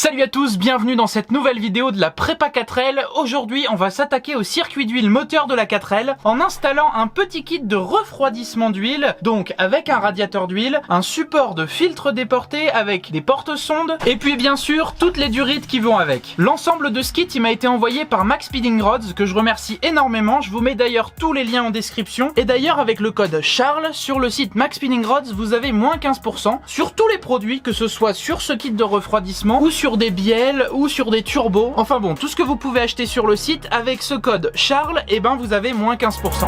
Salut à tous, bienvenue dans cette nouvelle vidéo de la prépa 4L. Aujourd'hui, on va s'attaquer au circuit d'huile moteur de la 4L en installant un petit kit de refroidissement d'huile, donc avec un radiateur d'huile, un support de filtre déporté avec des porte-sondes et puis bien sûr toutes les durites qui vont avec. L'ensemble de ce kit, il m'a été envoyé par Max Speeding Rods que je remercie énormément. Je vous mets d'ailleurs tous les liens en description et d'ailleurs avec le code Charles sur le site Max Speeding Rods, vous avez moins 15% sur tous les produits, que ce soit sur ce kit de refroidissement ou sur des bielles ou sur des turbos. Enfin bon, tout ce que vous pouvez acheter sur le site avec ce code Charles, et ben vous avez moins 15%.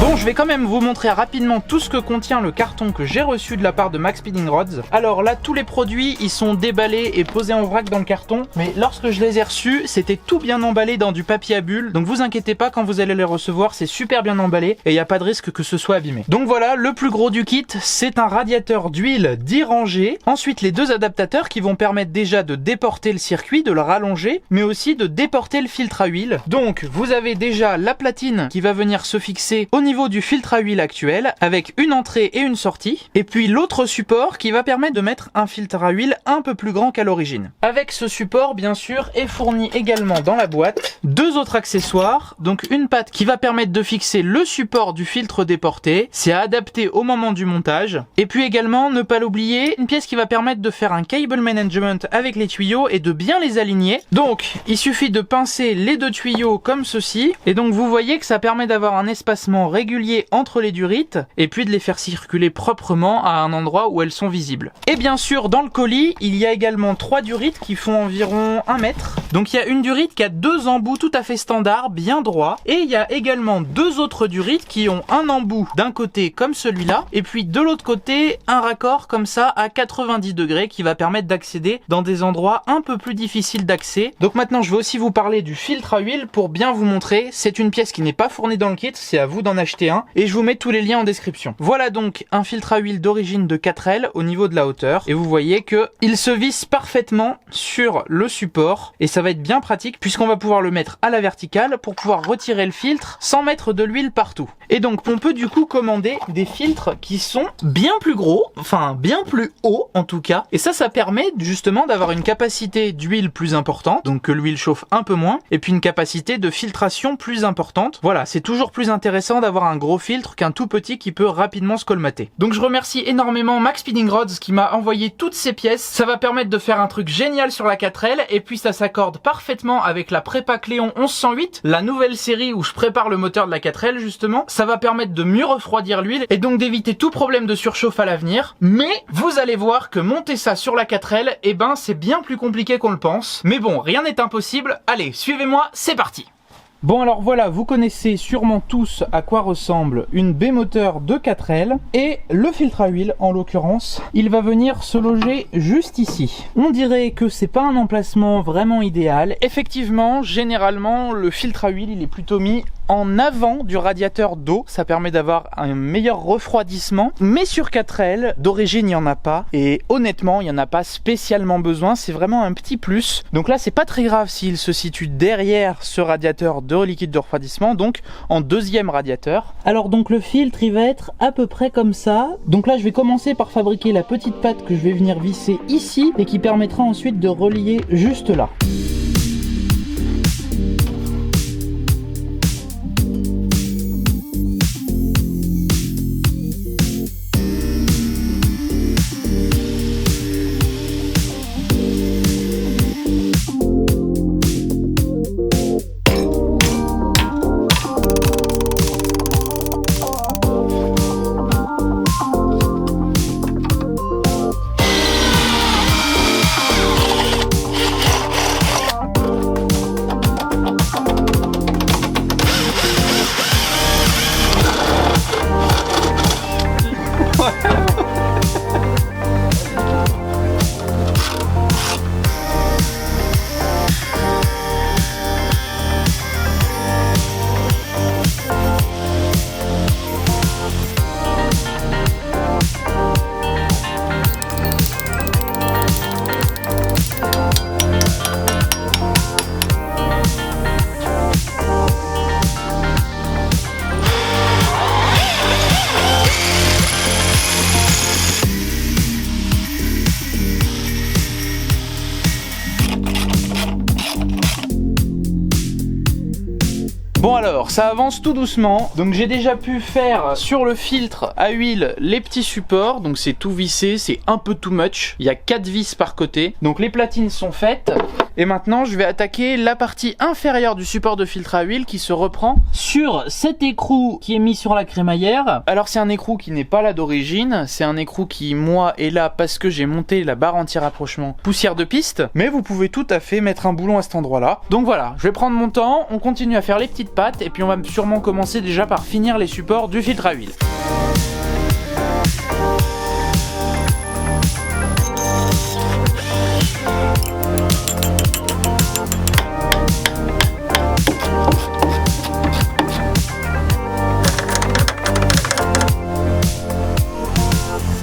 Bon, je vais quand même vous montrer rapidement tout ce que contient le carton que j'ai reçu de la part de Max Speeding Rods. Alors là, tous les produits, ils sont déballés et posés en vrac dans le carton. Mais lorsque je les ai reçus, c'était tout bien emballé dans du papier à bulles. Donc vous inquiétez pas, quand vous allez les recevoir, c'est super bien emballé et il n'y a pas de risque que ce soit abîmé. Donc voilà, le plus gros du kit, c'est un radiateur d'huile 10 rangées. Ensuite, les deux adaptateurs qui vont permettre déjà de déporter le circuit, de le rallonger, mais aussi de déporter le filtre à huile. Donc vous avez déjà la platine qui va venir se fixer au niveau du filtre à huile actuel avec une entrée et une sortie, et puis l'autre support qui va permettre de mettre un filtre à huile un peu plus grand qu'à l'origine. Avec ce support, bien sûr, est fourni également dans la boîte deux autres accessoires, donc une patte qui va permettre de fixer le support du filtre déporté, c'est à adapter au moment du montage, et puis également, ne pas l'oublier, une pièce qui va permettre de faire un cable management avec les tuyaux et de bien les aligner. Donc il suffit de pincer les deux tuyaux comme ceci, et donc vous voyez que ça permet d'avoir un espacement régulier entre les durites et puis de les faire circuler proprement à un endroit où elles sont visibles. Et bien sûr, dans le colis, il y a également 3 durites qui font environ 1 mètre. Donc il y a une durite qui a 2 embouts tout à fait standards, bien droits, et il y a également 2 autres durites qui ont un embout d'un côté comme celui-là, et puis de l'autre côté un raccord comme ça à 90 degrés qui va permettre d'accéder dans des endroits un peu plus difficiles d'accès. Donc maintenant je vais aussi vous parler du filtre à huile pour bien vous montrer. C'est une pièce qui n'est pas fournie dans le kit, c'est à vous d'en acheter un, et je vous mets tous les liens en description. Voilà donc un filtre à huile d'origine de 4L au niveau de la hauteur, et vous voyez que il se visse parfaitement sur le support et ça va être bien pratique puisqu'on va pouvoir le mettre à la verticale pour pouvoir retirer le filtre sans mettre de l'huile partout. Et donc on peut du coup commander des filtres qui sont bien plus gros, enfin bien plus hauts en tout cas, et ça permet justement d'avoir une capacité d'huile plus importante, donc que l'huile chauffe un peu moins, et puis une capacité de filtration plus importante. Voilà, c'est toujours plus intéressant d'avoir un gros filtre qu'un tout petit qui peut rapidement se colmater. Donc je remercie énormément Max Speeding Rods qui m'a envoyé toutes ces pièces. Ça va permettre de faire un truc génial sur la 4L, et puis ça s'accorde parfaitement avec la prépa Cléon 1108, la nouvelle série où je prépare le moteur de la 4L justement. Ça va permettre de mieux refroidir l'huile et donc d'éviter tout problème de surchauffe à l'avenir. Mais vous allez voir que monter ça sur la 4L, eh ben c'est bien plus compliqué qu'on le pense. Mais bon, rien n'est impossible. Allez, suivez-moi, c'est parti. Bon alors voilà, vous connaissez sûrement tous à quoi ressemble une baie moteur de 4L, et le filtre à huile en l'occurrence, il va venir se loger juste ici. On dirait que c'est pas un emplacement vraiment idéal. Effectivement, généralement le filtre à huile il est plutôt mis en avant du radiateur d'eau, ça permet d'avoir un meilleur refroidissement, mais sur 4L d'origine il n'y en a pas, et honnêtement il n'y en a pas spécialement besoin, c'est vraiment un petit plus. Donc là c'est pas très grave s'il se situe derrière ce radiateur de liquide de refroidissement, donc en deuxième radiateur. Alors donc le filtre il va être à peu près comme ça. Donc là je vais commencer par fabriquer la petite patte que je vais venir visser ici et qui permettra ensuite de relier juste là. Bon alors, ça avance tout doucement. Donc j'ai déjà pu faire sur le filtre à huile les petits supports. Donc c'est tout vissé, c'est un peu too much. Il y a 4 vis par côté. Donc les platines sont faites. Et maintenant je vais attaquer la partie inférieure du support de filtre à huile qui se reprend sur cet écrou qui est mis sur la crémaillère. Alors c'est un écrou qui n'est pas là d'origine. C'est un écrou qui moi est là parce que j'ai monté la barre anti-rapprochement poussière de piste. Mais vous pouvez tout à fait mettre un boulon à cet endroit là. Donc voilà, je vais prendre mon temps. On continue à faire les petites pattes et puis on va sûrement commencer déjà par finir les supports du filtre à huile.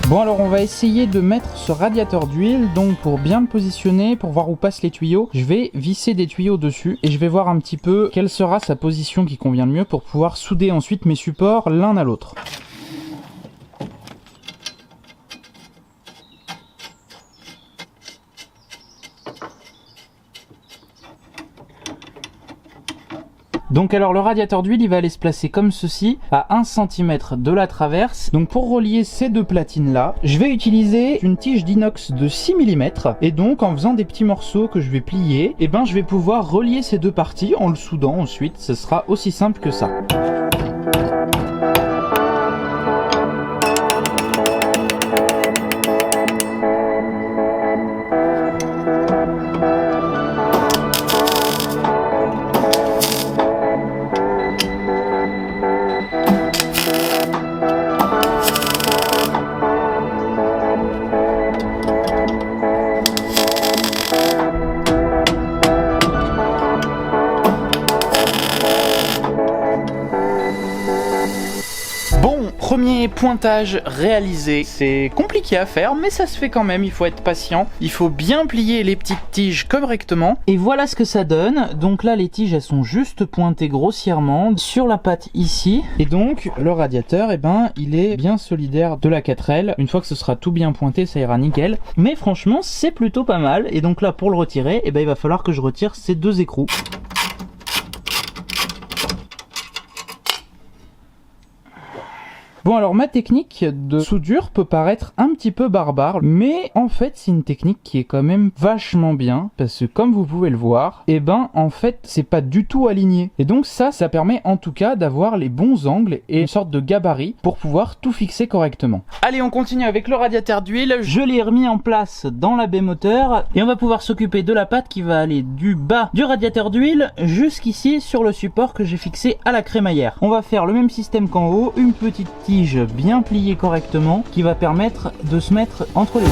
Bon alors on va essayer de mettre ce radiateur d'huile, donc pour bien le positionner, pour voir où passent les tuyaux, je vais visser des tuyaux dessus et je vais voir un petit peu quelle sera sa position qui convient le mieux pour pouvoir souder ensuite mes supports l'un à l'autre. Donc alors le radiateur d'huile il va aller se placer comme ceci à 1 cm de la traverse. Donc pour relier ces deux platines là, je vais utiliser une tige d'inox de 6 mm et donc en faisant des petits morceaux que je vais plier, et ben je vais pouvoir relier ces deux parties en le soudant ensuite. Ce sera aussi simple que ça. Premier pointage réalisé. C'est compliqué à faire mais ça se fait quand même, il faut être patient. Il faut bien plier les petites tiges correctement. Et voilà ce que ça donne. Donc là les tiges elles sont juste pointées grossièrement sur la patte ici. Et donc le radiateur eh ben, il est bien solidaire de la 4L. Une fois que ce sera tout bien pointé ça ira nickel. Mais franchement c'est plutôt pas mal. Et donc là pour le retirer eh ben, il va falloir que je retire ces deux écrous. Bon alors ma technique de soudure peut paraître un petit peu barbare, mais en fait c'est une technique qui est quand même vachement bien, parce que comme vous pouvez le voir, et ben en fait c'est pas du tout aligné. Et donc ça permet en tout cas d'avoir les bons angles et une sorte de gabarit pour pouvoir tout fixer correctement. Allez on continue avec le radiateur d'huile, je l'ai remis en place dans la baie moteur, et on va pouvoir s'occuper de la patte qui va aller du bas du radiateur d'huile jusqu'ici sur le support que j'ai fixé à la crémaillère. On va faire le même système qu'en haut, une petite tige bien pliée correctement qui va permettre de se mettre entre les deux.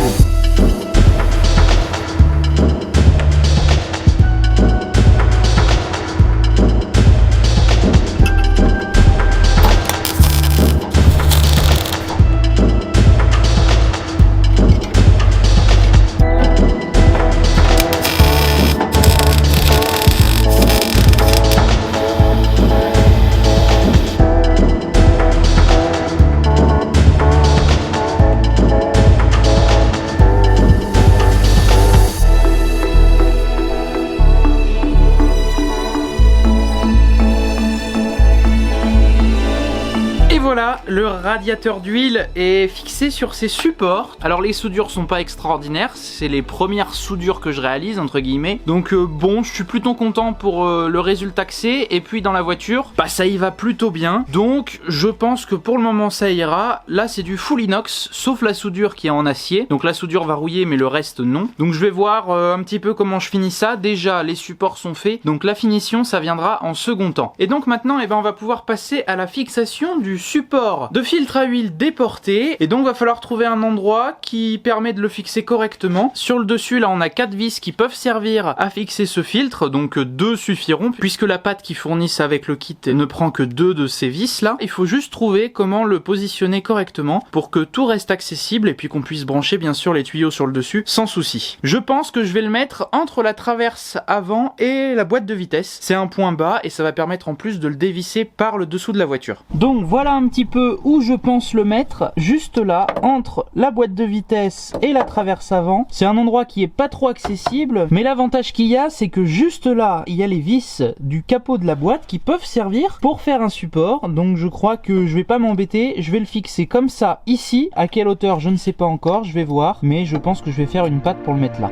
Voilà, le radiateur d'huile est fixé sur ses supports. Alors les soudures sont pas extraordinaires, c'est les premières soudures que je réalise entre guillemets. Donc bon, je suis plutôt content pour le résultat que c'est. Et puis dans la voiture, bah ça y va plutôt bien. Donc je pense que pour le moment ça ira. Là c'est du full inox, sauf la soudure qui est en acier. Donc la soudure va rouiller mais le reste non. Donc je vais voir un petit peu comment je finis ça. Déjà les supports sont faits, donc la finition ça viendra en second temps. Et donc maintenant on va pouvoir passer à la fixation du support de filtre à huile déporté. Et donc va falloir trouver un endroit qui permet de le fixer correctement. Sur le dessus là on a 4 vis qui peuvent servir à fixer ce filtre, donc 2 suffiront puisque la patte qu'ils fournissent avec le kit ne prend que 2 de ces vis là. Il faut juste trouver comment le positionner correctement pour que tout reste accessible et puis qu'on puisse brancher bien sûr les tuyaux sur le dessus sans souci. Je pense que je vais le mettre entre la traverse avant et la boîte de vitesse. C'est un point bas et ça va permettre en plus de le dévisser par le dessous de la voiture. Donc voilà un petit peu où où je pense le mettre, juste là, entre la boîte de vitesse et la traverse avant. C'est un endroit qui est pas trop accessible, mais l'avantage qu'il y a, c'est que juste là, il y a les vis du capot de la boîte qui peuvent servir pour faire un support. Donc je crois que je vais pas m'embêter, je vais le fixer comme ça ici. À quelle hauteur, je ne sais pas encore, je vais voir, mais je pense que je vais faire une patte pour le mettre là.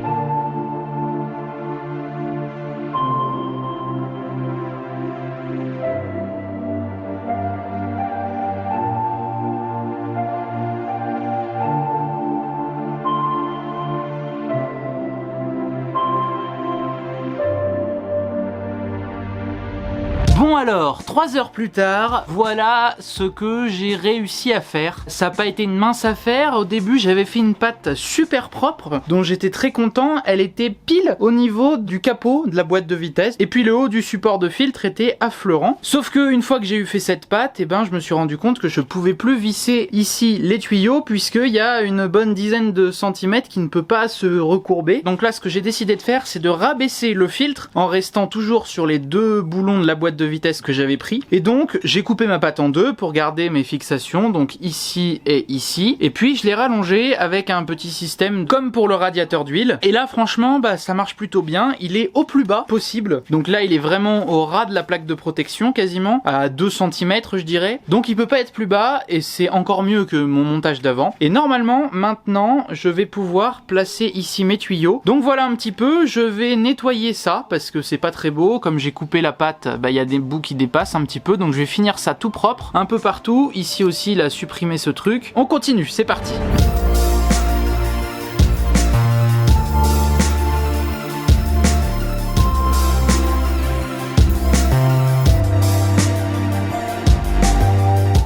Bon alors, 3 heures plus tard, voilà ce que j'ai réussi à faire. Ça n'a pas été une mince affaire. Au début, j'avais fait une pâte super propre, dont j'étais très content. Elle était pile au niveau du capot de la boîte de vitesse. Et puis le haut du support de filtre était affleurant. Sauf que une fois que j'ai eu fait cette pâte, eh ben, je me suis rendu compte que je pouvais plus visser ici les tuyaux, puisqu'il y a une bonne dizaine de centimètres qui ne peut pas se recourber. Donc là, ce que j'ai décidé de faire, c'est de rabaisser le filtre en restant toujours sur les 2 boulons de la boîte de vitesse que j'avais pris, et donc j'ai coupé ma pâte en 2 pour garder mes fixations, donc ici et ici, et puis je l'ai rallongé avec un petit système comme pour le radiateur d'huile, et là franchement bah ça marche plutôt bien. Il est au plus bas possible, donc là il est vraiment au ras de la plaque de protection, quasiment à 2 cm je dirais, donc il peut pas être plus bas, et c'est encore mieux que mon montage d'avant. Et normalement maintenant je vais pouvoir placer ici mes tuyaux. Donc voilà un petit peu, je vais nettoyer ça parce que c'est pas très beau, comme j'ai coupé la pâte, bah il y a des bouts qui dépassent un petit peu, donc je vais finir ça tout propre un peu partout. Ici aussi il a supprimé ce truc. On continue, c'est parti.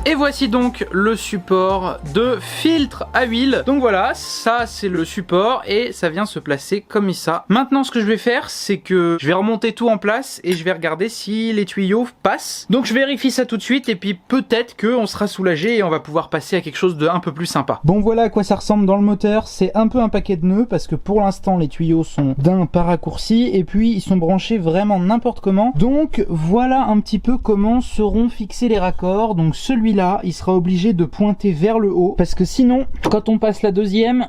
Et voici donc le support de filtre à huile. Donc voilà, ça c'est le support et ça vient se placer comme ça. Maintenant ce que je vais faire, c'est que je vais remonter tout en place et je vais regarder si les tuyaux passent. Donc je vérifie ça tout de suite et puis peut-être qu'on sera soulagé et on va pouvoir passer à quelque chose de un peu plus sympa. Bon voilà à quoi ça ressemble dans le moteur. C'est un peu un paquet de nœuds parce que pour l'instant les tuyaux sont d'un pas raccourci et puis ils sont branchés vraiment n'importe comment. Donc voilà un petit peu comment seront fixés les raccords. Donc celui-là, il sera obligé de pointer vers le haut parce que sinon quand on passe la deuxième,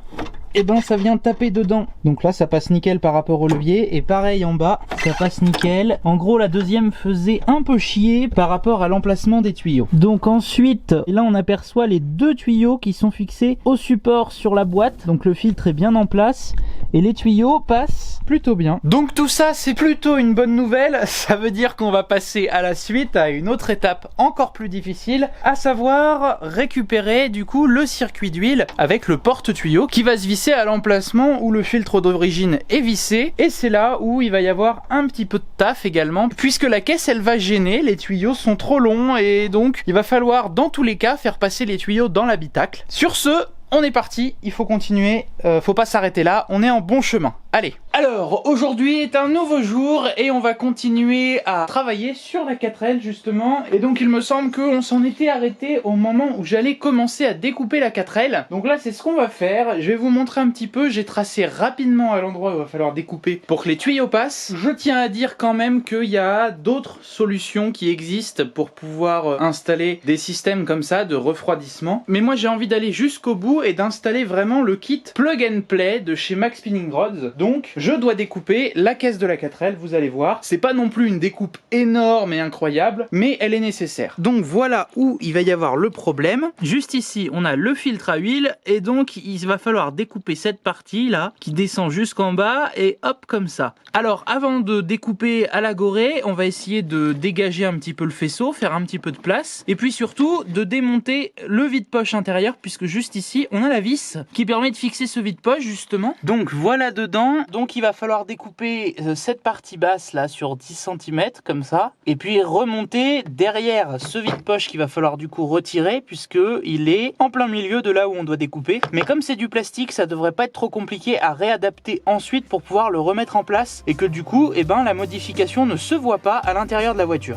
et ben ça vient taper dedans. Donc là ça passe nickel par rapport au levier, et pareil en bas ça passe nickel. En gros la deuxième faisait un peu chier par rapport à l'emplacement des tuyaux. Donc ensuite là on aperçoit les 2 tuyaux qui sont fixés au support sur la boîte. Donc le filtre est bien en place et les tuyaux passent plutôt bien. Donc tout ça c'est plutôt une bonne nouvelle. Ça veut dire qu'on va passer à la suite, à une autre étape encore plus difficile, à savoir récupérer du coup le circuit d'huile avec le porte-tuyau qui va se visser à l'emplacement où le filtre d'origine est vissé, et c'est là où il va y avoir un petit peu de taf également puisque la caisse elle va gêner, les tuyaux sont trop longs et donc il va falloir dans tous les cas faire passer les tuyaux dans l'habitacle. Sur ce, on est parti, il faut continuer, faut pas s'arrêter là, on est en bon chemin. Allez. Alors, aujourd'hui est un nouveau jour et on va continuer à travailler sur la 4L justement. Et donc il me semble qu'on s'en était arrêté au moment où j'allais commencer à découper la 4L. Donc là c'est ce qu'on va faire, je vais vous montrer un petit peu, j'ai tracé rapidement à l'endroit où il va falloir découper pour que les tuyaux passent. Je tiens à dire quand même qu'il y a d'autres solutions qui existent pour pouvoir installer des systèmes comme ça de refroidissement. Mais moi j'ai envie d'aller jusqu'au bout et d'installer vraiment le kit Plug and Play de chez Max Spinning Rods. Donc je dois découper la caisse de la 4L, vous allez voir. C'est pas non plus une découpe énorme et incroyable, mais elle est nécessaire. Donc voilà où il va y avoir le problème. Juste ici, on a le filtre à huile et donc il va falloir découper cette partie là qui descend jusqu'en bas et hop comme ça. Alors avant de découper à la gorée, on va essayer de dégager un petit peu le faisceau, faire un petit peu de place et puis surtout de démonter le vide-poche intérieur puisque juste ici, on a la vis qui permet de fixer ce vide-poche justement. Donc voilà dedans. Donc il va falloir découper cette partie basse là sur 10 cm comme ça et puis remonter derrière ce vide-poche qu'il va falloir du coup retirer puisque il est en plein milieu de là où on doit découper. Mais comme c'est du plastique, ça devrait pas être trop compliqué à réadapter ensuite pour pouvoir le remettre en place et que du coup eh ben, la modification ne se voit pas à l'intérieur de la voiture.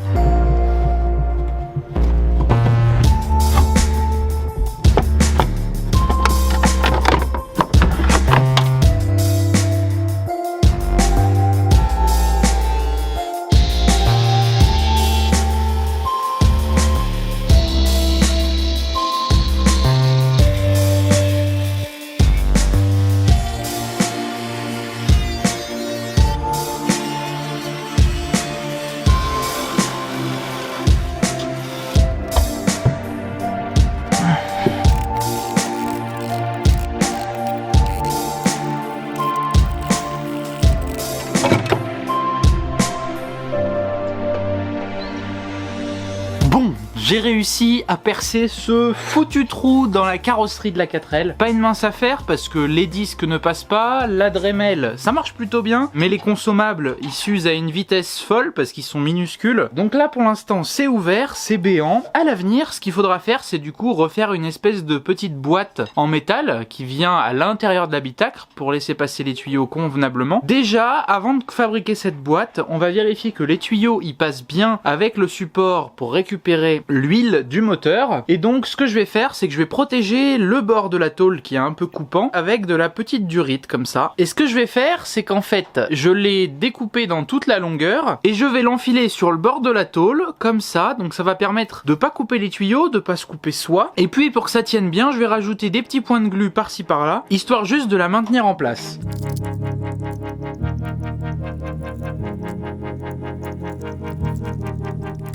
j'ai réussi à percer ce foutu trou dans la carrosserie de la 4L. Pas une mince affaire parce que les disques ne passent pas, la Dremel ça marche plutôt bien, mais les consommables ils s'usent à une vitesse folle parce qu'ils sont minuscules. Donc là pour l'instant c'est ouvert, c'est béant. À l'avenir, ce qu'il faudra faire, c'est du coup refaire une espèce de petite boîte en métal qui vient à l'intérieur de l'habitacle pour laisser passer les tuyaux convenablement. Déjà, avant de fabriquer cette boîte, on va vérifier que les tuyaux ils passent bien avec le support pour récupérer l'huile du moteur. Et donc ce que je vais faire, c'est que je vais protéger le bord de la tôle qui est un peu coupant avec de la petite durite comme ça. Et ce que je vais faire, c'est qu'en fait, je l'ai découpé dans toute la longueur et je vais l'enfiler sur le bord de la tôle comme ça. Donc ça va permettre de pas couper les tuyaux, de pas se couper soi. Et puis pour que ça tienne bien, je vais rajouter des petits points de glu par-ci par-là, histoire juste de la maintenir en place.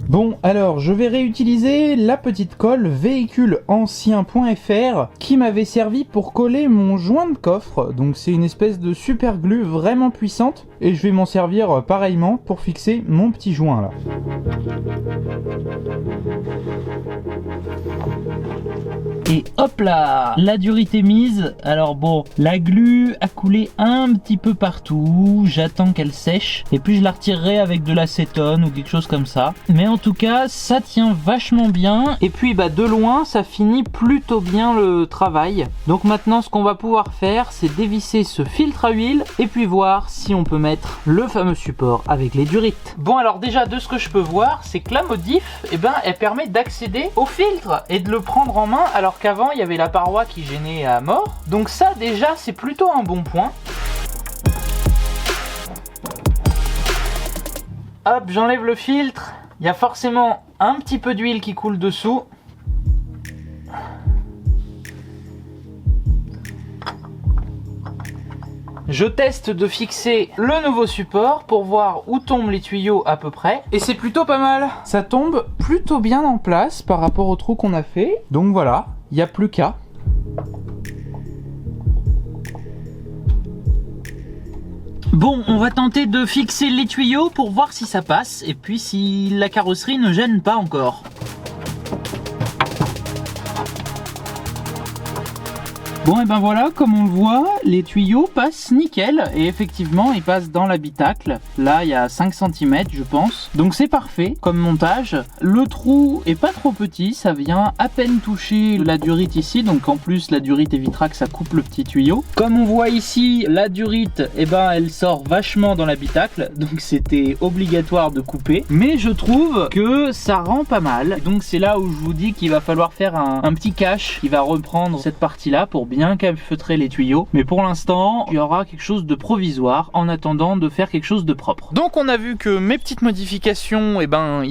Bon, alors je vais réutiliser la petite colle véhiculeancien.fr qui m'avait servi pour coller mon joint de coffre. Donc c'est une espèce de super glue vraiment puissante et je vais m'en servir pareillement pour fixer mon petit joint là. Et hop là, la durite est mise. Alors bon, la glu a coulé un petit peu partout, j'attends qu'elle sèche et puis je la retirerai avec de l'acétone ou quelque chose comme ça. Mais en tout cas, ça tient vachement bien et puis de loin, ça finit plutôt bien le travail. Donc maintenant, ce qu'on va pouvoir faire, c'est dévisser ce filtre à huile et puis voir si on peut mettre le fameux support avec les durites. Bon, alors déjà, de ce que je peux voir, c'est que la modif, elle permet d'accéder au filtre et de le prendre en main alors qu'avant, il y avait la paroi qui gênait à mort. Donc ça, déjà, c'est plutôt un bon point. Hop, j'enlève le filtre. Il y a forcément un petit peu d'huile qui coule dessous. Je teste de fixer le nouveau support pour voir où tombent les tuyaux à peu près. Et c'est plutôt pas mal. Ça tombe plutôt bien en place par rapport au trou qu'on a fait. Donc voilà, il n'y a plus qu'à. Bon, on va tenter de fixer les tuyaux pour voir si ça passe et puis si la carrosserie ne gêne pas encore. Bon, et ben voilà, comme on le voit, les tuyaux passent nickel et effectivement ils passent dans l'habitacle. Là il y a 5 cm je pense, donc c'est parfait comme montage. Le trou est pas trop petit, ça vient à peine toucher la durite ici, donc en plus la durite évitera que ça coupe le petit tuyau. Comme on voit ici, la durite, elle sort vachement dans l'habitacle, donc c'était obligatoire de couper. Mais je trouve que ça rend pas mal, donc c'est là où je vous dis qu'il va falloir faire un petit cache qui va reprendre cette partie là pour bien calfeutrer les tuyaux, mais pour l'instant il y aura quelque chose de provisoire en attendant de faire quelque chose de propre. Donc on a vu que mes petites modifications,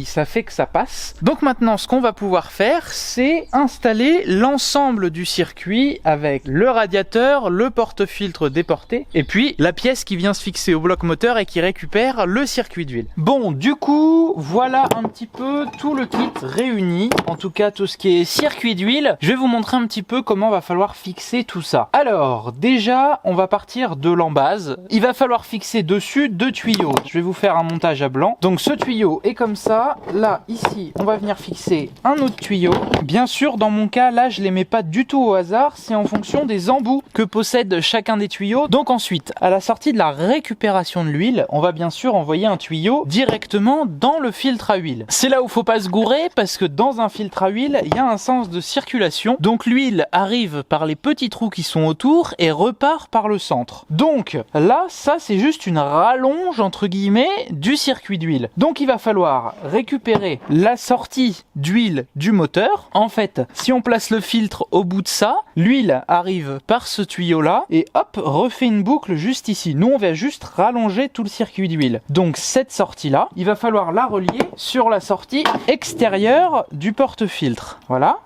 ça fait que ça passe. Donc maintenant ce qu'on va pouvoir faire, c'est installer l'ensemble du circuit avec le radiateur, le porte-filtre déporté et puis la pièce qui vient se fixer au bloc moteur et qui récupère le circuit d'huile. Bon, du coup voilà un petit peu tout le kit réuni, en tout cas tout ce qui est circuit d'huile. Je vais vous montrer un petit peu comment va falloir fixer tout ça. Alors déjà on va partir de l'embase. Il va falloir fixer dessus 2 tuyaux. Je vais vous faire un montage à blanc. Donc ce tuyau est comme ça. Là ici on va venir fixer un autre tuyau. Bien sûr dans mon cas là je les mets pas du tout au hasard. C'est en fonction des embouts que possède chacun des tuyaux. Donc ensuite à la sortie de la récupération de l'huile, on va bien sûr envoyer un tuyau directement dans le filtre à huile. C'est là où faut pas se gourer parce que dans un filtre à huile il y a un sens de circulation. Donc l'huile arrive par les petits trous qui sont autour et repart par le centre. Donc là ça c'est juste une rallonge entre guillemets du circuit d'huile. Donc il va falloir récupérer la sortie d'huile du moteur. En fait si on place le filtre au bout de ça, l'huile arrive par ce tuyau là et hop refait une boucle juste ici. Nous on va juste rallonger tout le circuit d'huile. Donc cette sortie là il va falloir la relier sur la sortie extérieure du porte-filtre. Voilà.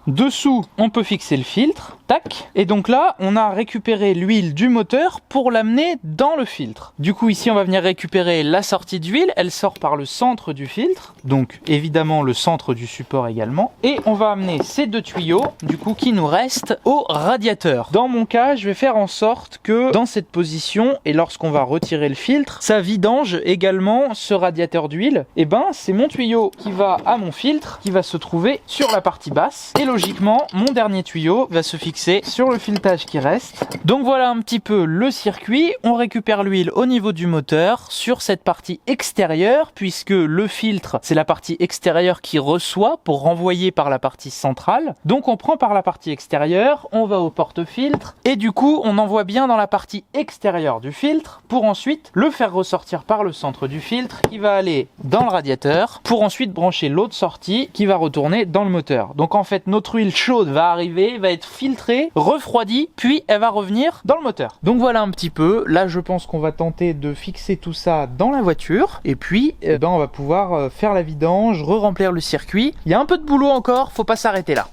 Dessous on peut fixer le filtre. Tac. tac. Et donc là, on a récupéré l'huile du moteur pour l'amener dans le filtre. Du coup, ici, on va venir récupérer la sortie d'huile. Elle sort par le centre du filtre, donc évidemment le centre du support également. Et on va amener ces deux tuyaux, du coup, qui nous restent au radiateur. Dans mon cas, je vais faire en sorte que dans cette position, et lorsqu'on va retirer le filtre, ça vidange également ce radiateur d'huile. Et ben, c'est mon tuyau qui va à mon filtre, qui va se trouver sur la partie basse. Et logiquement, mon dernier tuyau va se fixer sur le filetage qui reste. Donc voilà un petit peu le circuit. On récupère l'huile au niveau du moteur sur cette partie extérieure, puisque le filtre, c'est la partie extérieure qui reçoit pour renvoyer par la partie centrale. Donc on prend par la partie extérieure, on va au porte-filtre et du coup on envoie bien dans la partie extérieure du filtre pour ensuite le faire ressortir par le centre du filtre qui va aller dans le radiateur pour ensuite brancher l'autre sortie qui va retourner dans le moteur. Donc en fait notre huile chaude va arriver, va être filtrée, refroidie, puis elle va revenir dans le moteur. Donc voilà un petit peu, là je pense qu'on va tenter de fixer tout ça dans la voiture et puis on va pouvoir faire la vidange, re-remplir le circuit. Il y a un peu de boulot encore, faut pas s'arrêter là.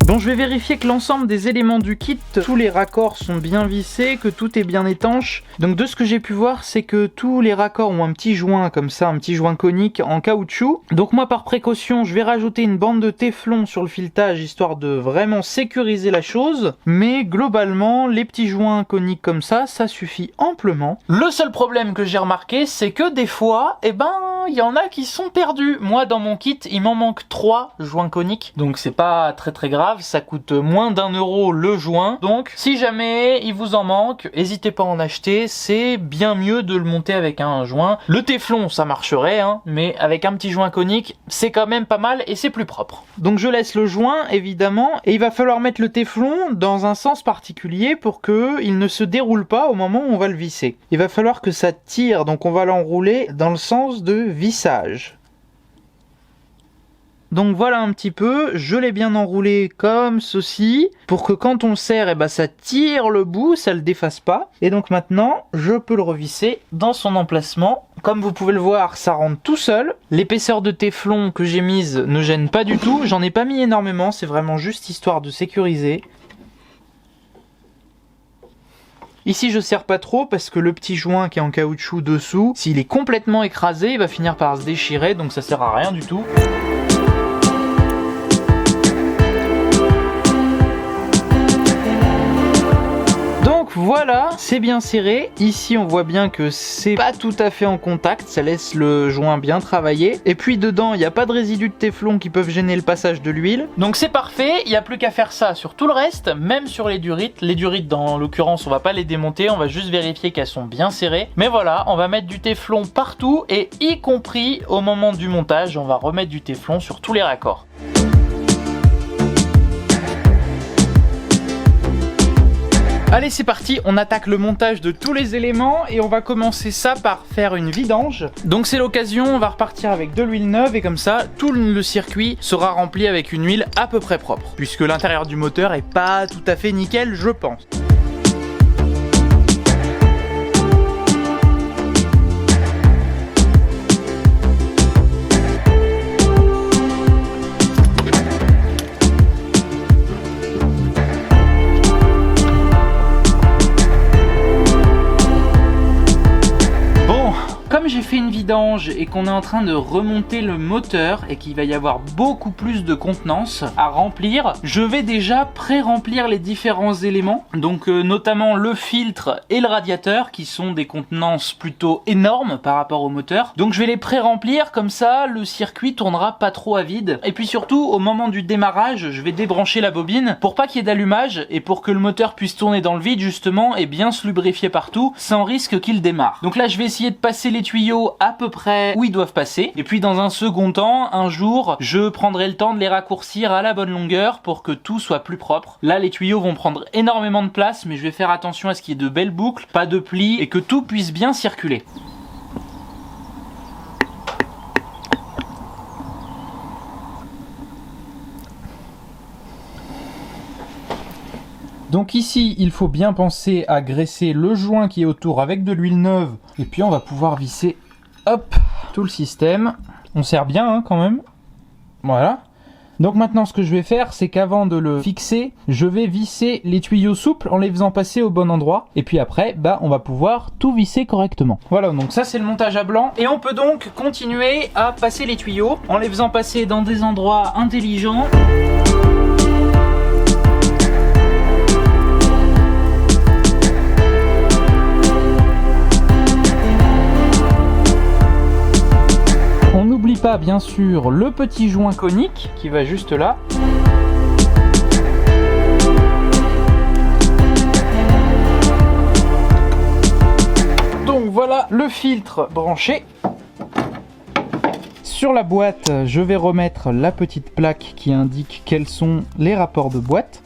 Bon, je vais vérifier que l'ensemble des éléments du kit, tous les raccords sont bien vissés, que tout est bien étanche. Donc de ce que j'ai pu voir, c'est que tous les raccords ont un petit joint comme ça, un petit joint conique en caoutchouc. Donc moi par précaution, je vais rajouter une bande de téflon sur le filetage, histoire de vraiment sécuriser la chose. Mais globalement, les petits joints coniques comme ça suffit amplement. Le seul problème que j'ai remarqué, c'est que des fois, il y en a qui sont perdus. Moi dans mon kit, il m'en manque 3 joints coniques, donc c'est pas très grave. Ça coûte moins d'1 € le joint. Donc si jamais il vous en manque, n'hésitez pas à en acheter. C'est bien mieux de le monter avec un joint. Le téflon ça marcherait, mais avec un petit joint conique c'est quand même pas mal et c'est plus propre. Donc je laisse le joint évidemment et il va falloir mettre le téflon dans un sens particulier pour que il ne se déroule pas au moment où on va le visser. Il va falloir que ça tire, donc on va l'enrouler dans le sens de vissage. Donc voilà un petit peu, je l'ai bien enroulé comme ceci, pour que quand on le serre, ça tire le bout, ça le défasse pas. Et donc maintenant, je peux le revisser dans son emplacement. Comme vous pouvez le voir, ça rentre tout seul. L'épaisseur de téflon que j'ai mise ne gêne pas du tout, j'en ai pas mis énormément, c'est vraiment juste histoire de sécuriser. Ici je serre pas trop parce que le petit joint qui est en caoutchouc dessous, s'il est complètement écrasé, il va finir par se déchirer, donc ça sert à rien du tout. Voilà, c'est bien serré. Ici, on voit bien que c'est pas tout à fait en contact. Ça laisse le joint bien travailler. Et puis dedans, il n'y a pas de résidus de téflon qui peuvent gêner le passage de l'huile. Donc c'est parfait. Il n'y a plus qu'à faire ça sur tout le reste, même sur les durites. Les durites, dans l'occurrence, on va pas les démonter. On va juste vérifier qu'elles sont bien serrées. Mais voilà, on va mettre du téflon partout et y compris au moment du montage, on va remettre du téflon sur tous les raccords. Allez, c'est parti, on attaque le montage de tous les éléments et on va commencer ça par faire une vidange. Donc c'est l'occasion, on va repartir avec de l'huile neuve et comme ça, tout le circuit sera rempli avec une huile à peu près propre, puisque l'intérieur du moteur est pas tout à fait nickel, je pense. Comme j'ai fait une vidange et qu'on est en train de remonter le moteur et qu'il va y avoir beaucoup plus de contenance à remplir, je vais déjà pré-remplir les différents éléments, donc notamment le filtre et le radiateur qui sont des contenances plutôt énormes par rapport au moteur. Donc je vais les pré-remplir, comme ça le circuit tournera pas trop à vide. Et puis surtout au moment du démarrage, je vais débrancher la bobine pour pas qu'il y ait d'allumage et pour que le moteur puisse tourner dans le vide justement et bien se lubrifier partout sans risque qu'il démarre. Donc là je vais essayer de passer les tuyaux à peu près où ils doivent passer et puis dans un second temps, un jour, je prendrai le temps de les raccourcir à la bonne longueur pour que tout soit plus propre. Là les tuyaux vont prendre énormément de place, mais je vais faire attention à ce qu'il y ait de belles boucles, pas de plis et que tout puisse bien circuler. Donc ici, il faut bien penser à graisser le joint qui est autour avec de l'huile neuve. Et puis on va pouvoir visser, hop, tout le système. On serre bien hein, quand même. Voilà. Donc maintenant ce que je vais faire, c'est qu'avant de le fixer, je vais visser les tuyaux souples en les faisant passer au bon endroit. Et puis après, on va pouvoir tout visser correctement. Voilà, donc ça c'est le montage à blanc. Et on peut donc continuer à passer les tuyaux en les faisant passer dans des endroits intelligents. On n'oublie pas bien sûr le petit joint conique qui va juste là. Donc voilà le filtre branché. Sur la boîte, je vais remettre la petite plaque qui indique quels sont les rapports de boîte.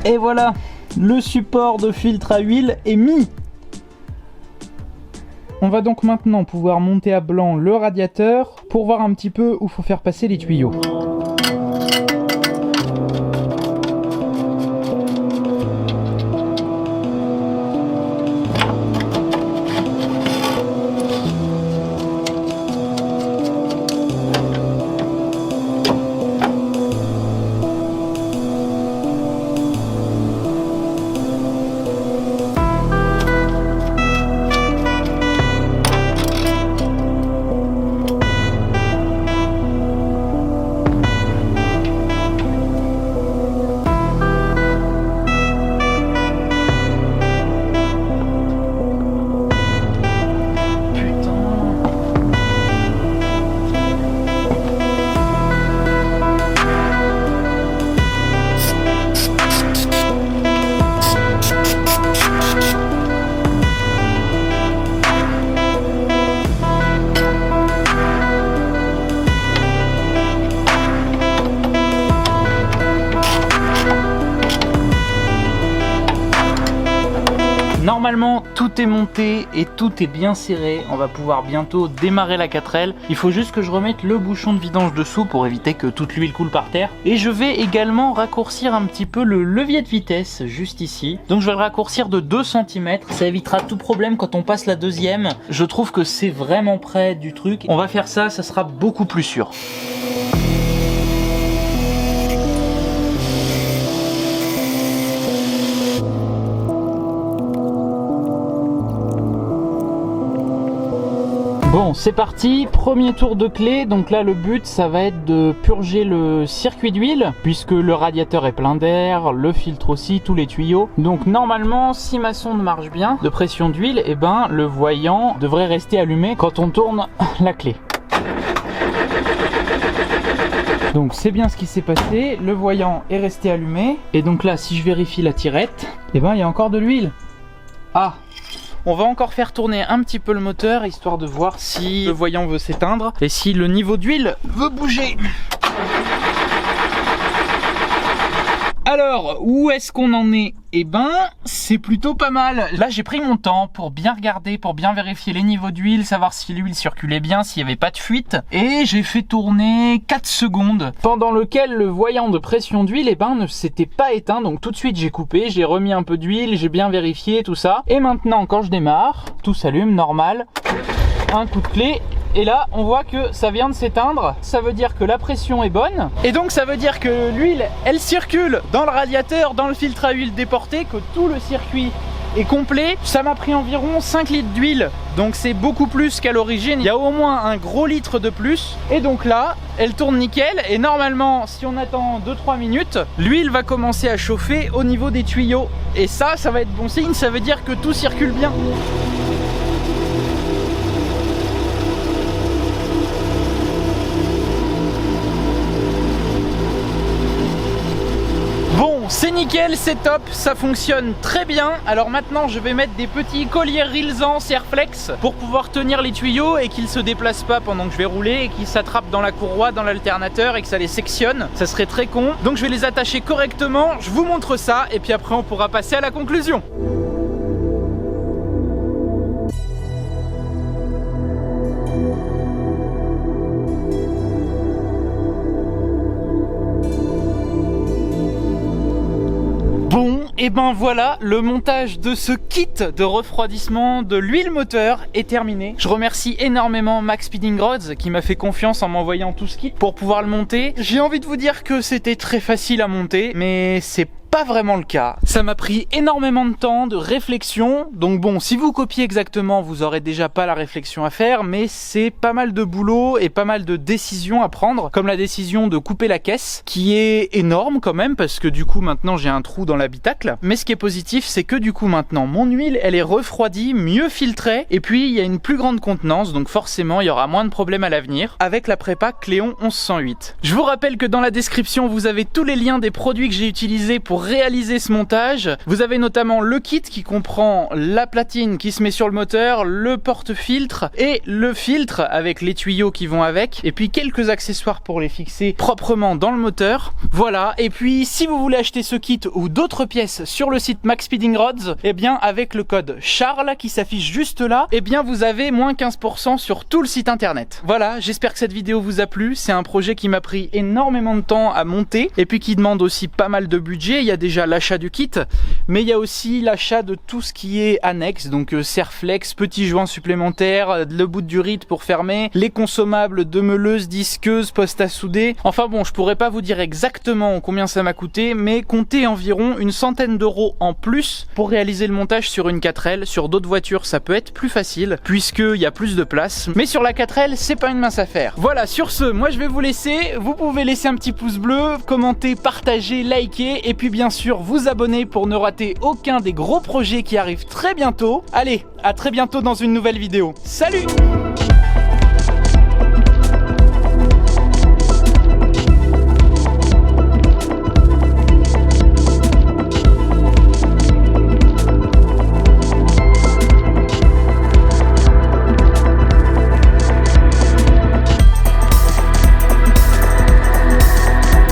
Et voilà, le support de filtre à huile est mis. On va donc maintenant pouvoir monter à blanc le radiateur pour voir un petit peu où faut faire passer les tuyaux. Normalement tout est monté et tout est bien serré, on va pouvoir bientôt démarrer la 4L. Il faut juste que je remette le bouchon de vidange dessous pour éviter que toute l'huile coule par terre. Et je vais également raccourcir un petit peu le levier de vitesse juste ici. Donc je vais le raccourcir de 2 cm, ça évitera tout problème quand on passe la deuxième. Je trouve que c'est vraiment près du truc. On va faire ça, ça sera beaucoup plus sûr. Bon, c'est parti, premier tour de clé. Donc là le but ça va être de purger le circuit d'huile puisque le radiateur est plein d'air, le filtre aussi, tous les tuyaux. Donc normalement si ma sonde marche bien de pression d'huile, et le voyant devrait rester allumé quand on tourne la clé. Donc c'est bien ce qui s'est passé, le voyant est resté allumé. Et donc là si je vérifie la tirette, il y a encore de l'huile. Ah! On va encore faire tourner un petit peu le moteur histoire de voir si le voyant veut s'éteindre et si le niveau d'huile veut bouger. Alors, où est-ce qu'on en est? C'est plutôt pas mal. Là, j'ai pris mon temps pour bien regarder, pour bien vérifier les niveaux d'huile, savoir si l'huile circulait bien, s'il n'y avait pas de fuite. Et j'ai fait tourner 4 secondes, pendant lequel le voyant de pression d'huile, ne s'était pas éteint. Donc tout de suite, j'ai coupé, j'ai remis un peu d'huile, j'ai bien vérifié tout ça. Et maintenant, quand je démarre, tout s'allume, normal. Un coup de clé. Et là, on voit que ça vient de s'éteindre. Ça veut dire que la pression est bonne. Et donc, ça veut dire que l'huile, elle circule dans le radiateur, dans le filtre à huile déporté, que tout le circuit est complet. Ça m'a pris environ 5 litres d'huile. Donc, c'est beaucoup plus qu'à l'origine. Il y a au moins un gros litre de plus. Et donc là, elle tourne nickel. Et normalement, si on attend 2-3 minutes, l'huile va commencer à chauffer au niveau des tuyaux. Et ça va être bon signe. Ça veut dire que tout circule bien. Bon, c'est nickel, c'est top, ça fonctionne très bien. Alors maintenant, je vais mettre des petits colliers Rilsan Serflex pour pouvoir tenir les tuyaux et qu'ils se déplacent pas pendant que je vais rouler et qu'ils s'attrapent dans la courroie, dans l'alternateur et que ça les sectionne. Ça serait très con. Donc je vais les attacher correctement, je vous montre ça et puis après on pourra passer à la conclusion. et ben voilà, le montage de ce kit de refroidissement de l'huile moteur est terminé. Je remercie énormément Max Speeding Rods qui m'a fait confiance en m'envoyant tout ce kit pour pouvoir le monter. J'ai envie de vous dire que c'était très facile à monter, mais c'est pas vraiment le cas. Ça m'a pris énormément de temps, de réflexion, donc bon, si vous copiez exactement, vous aurez déjà pas la réflexion à faire, mais c'est pas mal de boulot et pas mal de décisions à prendre, comme la décision de couper la caisse, qui est énorme quand même, parce que du coup maintenant j'ai un trou dans l'habitacle, mais ce qui est positif, c'est que du coup maintenant mon huile, elle est refroidie, mieux filtrée, et puis il y a une plus grande contenance, donc forcément il y aura moins de problèmes à l'avenir, avec la prépa Cléon 1108. Je vous rappelle que dans la description, vous avez tous les liens des produits que j'ai utilisés pour réaliser ce montage. Vous avez notamment le kit qui comprend la platine qui se met sur le moteur, le porte-filtre et le filtre avec les tuyaux qui vont avec, et puis quelques accessoires pour les fixer proprement dans le moteur. Voilà, et puis si vous voulez acheter ce kit ou d'autres pièces sur le site Max Speeding Rods, et bien avec le code Charles qui s'affiche juste là, et bien vous avez moins 15% sur tout le site internet. Voilà, j'espère que cette vidéo vous a plu. C'est un projet qui m'a pris énormément de temps à monter et puis qui demande aussi pas mal de budget. Il y a déjà l'achat du kit, mais il y a aussi l'achat de tout ce qui est annexe, donc serflex, petits joints supplémentaires, le bout du rite pour fermer, les consommables de meuleuse, disqueuse, poste à souder. Enfin bon, je pourrais pas vous dire exactement combien ça m'a coûté, mais comptez environ une centaine d'euros en plus pour réaliser le montage sur une 4L. Sur d'autres voitures, ça peut être plus facile, puisqu'il y a plus de place, mais sur la 4L, c'est pas une mince affaire. Voilà, sur ce, moi je vais vous laisser. Vous pouvez laisser un petit pouce bleu, commenter, partager, liker, et puis bien sûr vous abonner pour ne rater aucun des gros projets qui arrivent très bientôt. Allez, à très bientôt dans une nouvelle vidéo. Salut!